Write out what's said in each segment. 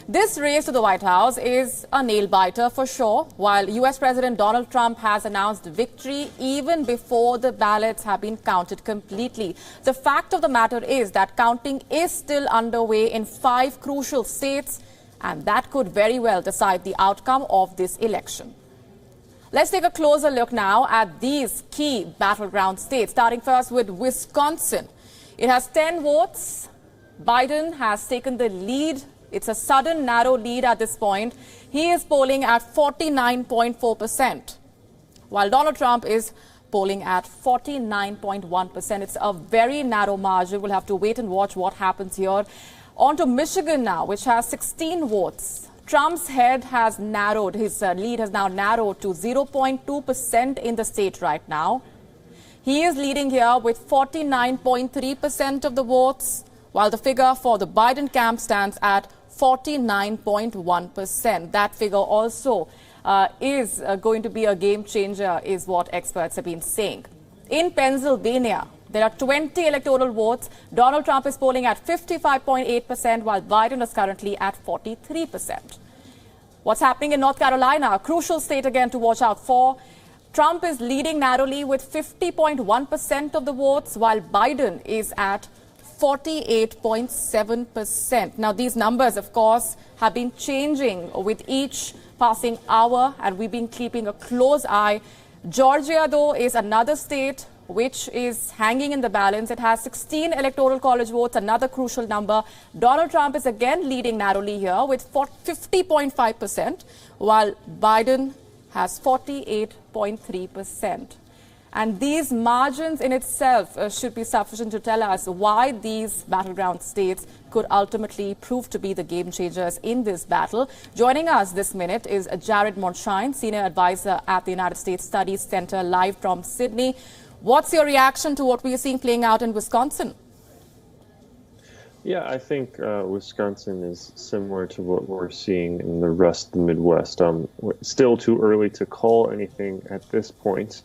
This race to the White House is a nail-biter for sure. While U.S. President Donald Trump has announced victory even before the ballots have been counted completely, the fact of the matter is that counting is still underway in 5 crucial states, and that could very well decide the outcome of this election. Let's take a closer look now at these key battleground states, starting first with Wisconsin. It has 10 votes. Biden has taken the lead. It's a sudden, narrow lead at this point. He is polling at 49.4%, while Donald Trump is polling at 49.1%. It's a very narrow margin. We'll have to wait and watch what happens here. On to Michigan now, which has 16 votes. Trump's head has narrowed. His lead has now narrowed to 0.2% in the state right now. He is leading here with 49.3% of the votes, while the figure for the Biden camp stands at 49.1%. That figure also is going to be a game changer, is what experts have been saying. In Pennsylvania, there are 20 electoral votes. Donald Trump is polling at 55.8%, while Biden is currently at 43%. What's happening in North Carolina? A crucial state again to watch out for. Trump is leading narrowly with 50.1% of the votes, while Biden is at 48.7%. Now, these numbers, of course, have been changing with each passing hour, and we've been keeping a close eye. Georgia, though, is another state which is hanging in the balance. It has 16 Electoral College votes, another crucial number. Donald Trump is again leading narrowly here with 50.5%, while Biden has 48.3%. And these margins in itself should be sufficient to tell us why these battleground states could ultimately prove to be the game changers in this battle. Joining us this minute is Jared Monshine, Senior Advisor at the United States Studies Center, live from Sydney. What's your reaction to what we are seeing playing out in Wisconsin? Yeah, I think Wisconsin is similar to what we're seeing in the rest of the Midwest. Still too early to call anything at this point.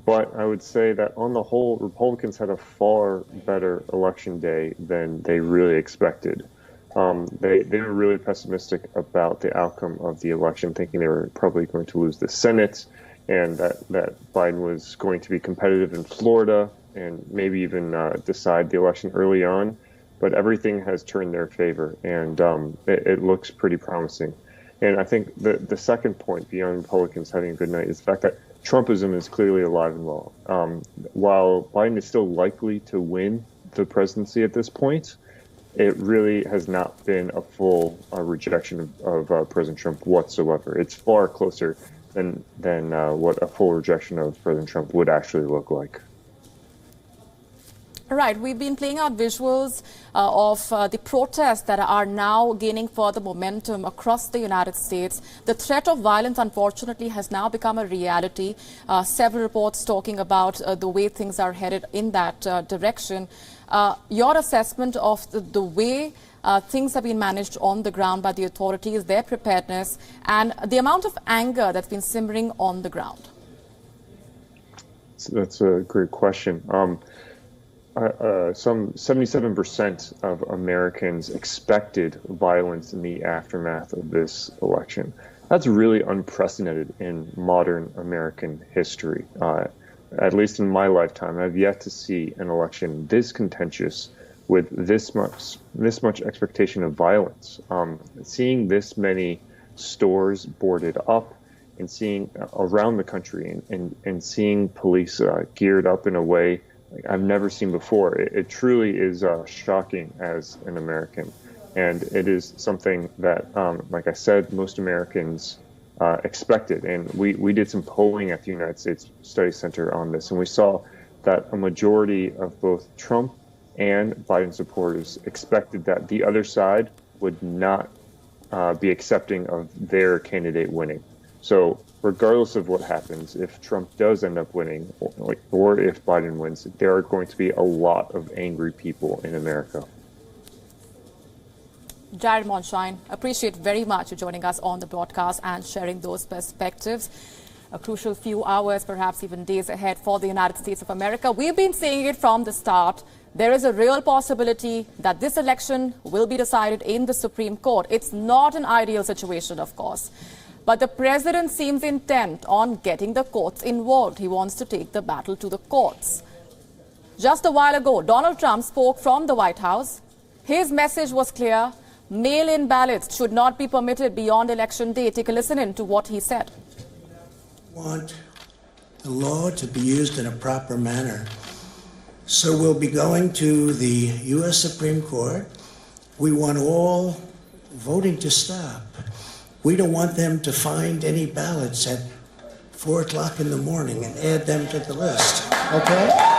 But I would say that on the whole, Republicans had a far better election day than they really expected. They were really pessimistic about the outcome of the election, thinking they were probably going to lose the Senate and that Biden was going to be competitive in Florida and maybe even decide the election early on. But everything has turned their favor, and it looks pretty promising. And I think the second point beyond Republicans having a good night is the fact that Trumpism is clearly alive and well. While Biden is still likely to win the presidency at this point, it really has not been a full rejection of President Trump whatsoever. It's far closer than what a full rejection of President Trump would actually look like. Right. We've been playing out visuals of the protests that are now gaining further momentum across the United States. The threat of violence, unfortunately, has now become a reality. Several reports talking about the way things are headed in that direction. Your assessment of the way things have been managed on the ground by the authorities, their preparedness, and the amount of anger that's been simmering on the ground? That's a great question. Some 77% of Americans expected violence in the aftermath of this election. That's really unprecedented in modern American history. At least in my lifetime, I've yet to see an election this contentious with this much expectation of violence. Seeing this many stores boarded up and seeing around the country and seeing police geared up in a way I've never seen before. It truly is shocking as an American. And it is something that, like I said, most Americans expected. And we did some polling at the United States Studies Center on this, and we saw that a majority of both Trump and Biden supporters expected that the other side would not be accepting of their candidate winning. So regardless of what happens, if Trump does end up winning or if Biden wins, there are going to be a lot of angry people in America. Jared Monshine, appreciate very much you joining us on the broadcast and sharing those perspectives. A crucial few hours, perhaps even days ahead for the United States of America. We've been saying it from the start. there is a real possibility that this election will be decided in the Supreme Court. It's not an ideal situation, of course, but the president seems intent on getting the courts involved. He wants to take the battle to the courts. Just a while ago, Donald Trump spoke from the White House. His message was clear. Mail-in ballots should not be permitted beyond election day. Take a listen in to what he said. We want the law to be used in a proper manner. So we'll be going to the U.S. Supreme Court. We want all voting to stop. We don't want them to find any ballots at 4 o'clock in the morning and add them to the list. Okay?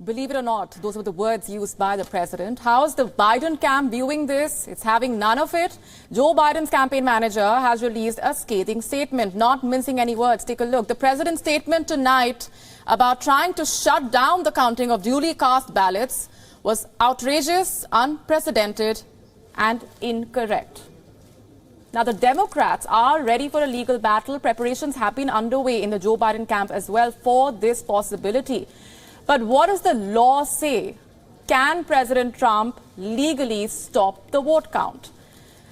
Believe it or not, those were the words used by the president. How's the Biden camp viewing this? It's having none of it. Joe Biden's campaign manager has released a scathing statement, not mincing any words. Take a look. The president's statement tonight about trying to shut down the counting of duly cast ballots was outrageous, unprecedented, and incorrect. Now, the Democrats are ready for a legal battle. Preparations have been underway in the Joe Biden camp as well for this possibility. But what does the law say? Can President Trump legally stop the vote count?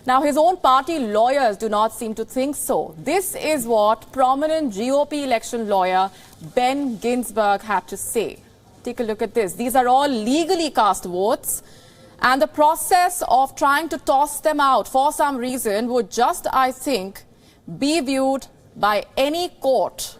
Now, his own party lawyers do not seem to think so. This is what prominent GOP election lawyer Ben Ginsberg had to say. Take a look at this. These are all legally cast votes, and the process of trying to toss them out for some reason would just, I think, be viewed by any court,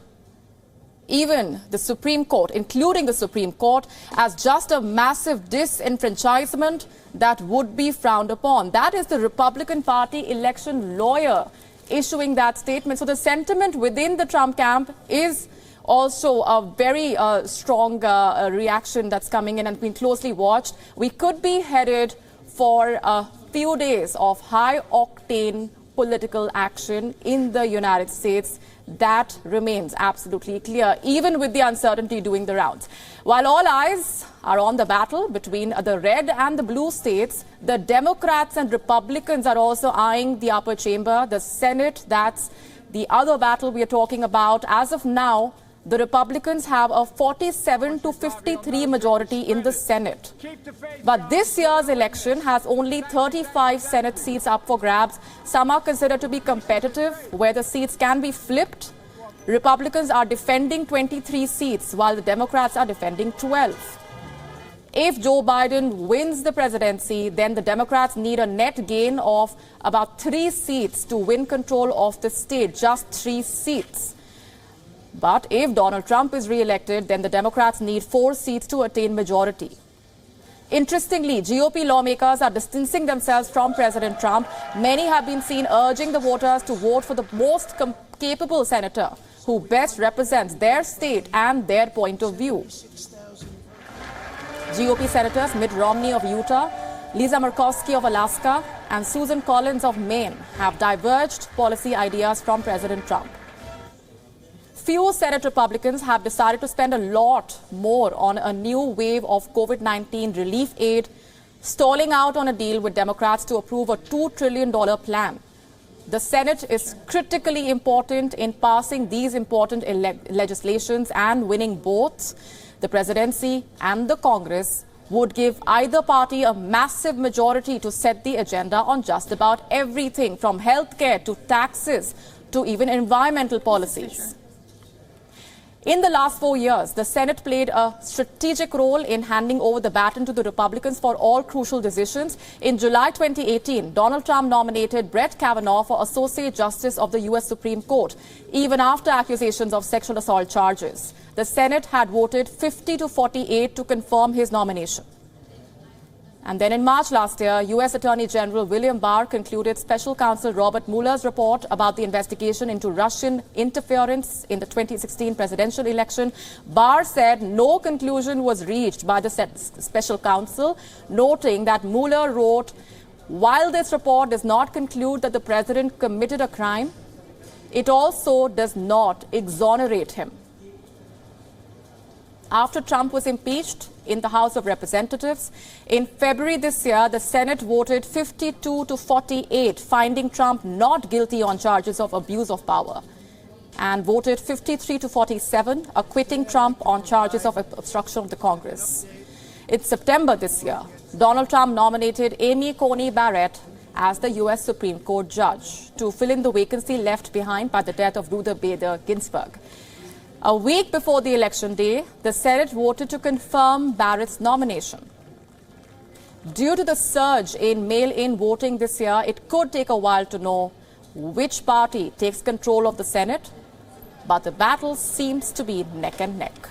even the Supreme Court, including the Supreme Court, as just a massive disenfranchisement that would be frowned upon. That is the Republican Party election lawyer issuing that statement. So the sentiment within the Trump camp is also a very strong reaction that's coming in and being closely watched. We could be headed for a few days of high-octane political action in the United States. That remains absolutely clear, even with the uncertainty doing the rounds. While all eyes are on the battle between the red and the blue states, the Democrats and Republicans are also eyeing the upper chamber, the Senate. That's the other battle we are talking about. As of now, the Republicans have a 47 to 53 majority in the Senate. But this year's election has only 35 Senate seats up for grabs. Some are considered to be competitive, where the seats can be flipped. Republicans are defending 23 seats, while the Democrats are defending 12. If Joe Biden wins the presidency, then the Democrats need a net gain of about 3 seats to win control of the state, just 3 seats. But if Donald Trump is re-elected, then the Democrats need 4 seats to attain majority. Interestingly, GOP lawmakers are distancing themselves from President Trump. Many have been seen urging the voters to vote for the most capable senator who best represents their state and their point of view. GOP senators Mitt Romney of Utah, Lisa Murkowski of Alaska, and Susan Collins of Maine have diverged policy ideas from President Trump. Few Senate Republicans have decided to spend a lot more on a new wave of COVID-19 relief aid, stalling out on a deal with Democrats to approve a $2 trillion plan. The Senate is critically important in passing these important legislations and winning both. The presidency and the Congress would give either party a massive majority to set the agenda on just about everything, from health care to taxes to even environmental policies. In the last 4 years, the Senate played a strategic role in handing over the baton to the Republicans for all crucial decisions. In July 2018, Donald Trump nominated Brett Kavanaugh for Associate Justice of the U.S. Supreme Court, even after accusations of sexual assault charges. The Senate had voted 50 to 48 to confirm his nomination. And then in March last year, U.S. Attorney General William Barr concluded Special Counsel Robert Mueller's report about the investigation into Russian interference in the 2016 presidential election. Barr said no conclusion was reached by the special counsel, noting that Mueller wrote, "While this report does not conclude that the president committed a crime, it also does not exonerate him." After Trump was impeached in the House of Representatives, in February this year, the Senate voted 52 to 48, finding Trump not guilty on charges of abuse of power. and voted 53 to 47, acquitting Trump on charges of obstruction of the Congress. In September this year, Donald Trump nominated Amy Coney Barrett as the U.S. Supreme Court judge to fill in the vacancy left behind by the death of Ruth Bader Ginsburg. A week before the election day, the Senate voted to confirm Barrett's nomination. Due to the surge in mail-in voting this year, it could take a while to know which party takes control of the Senate, but the battle seems to be neck and neck.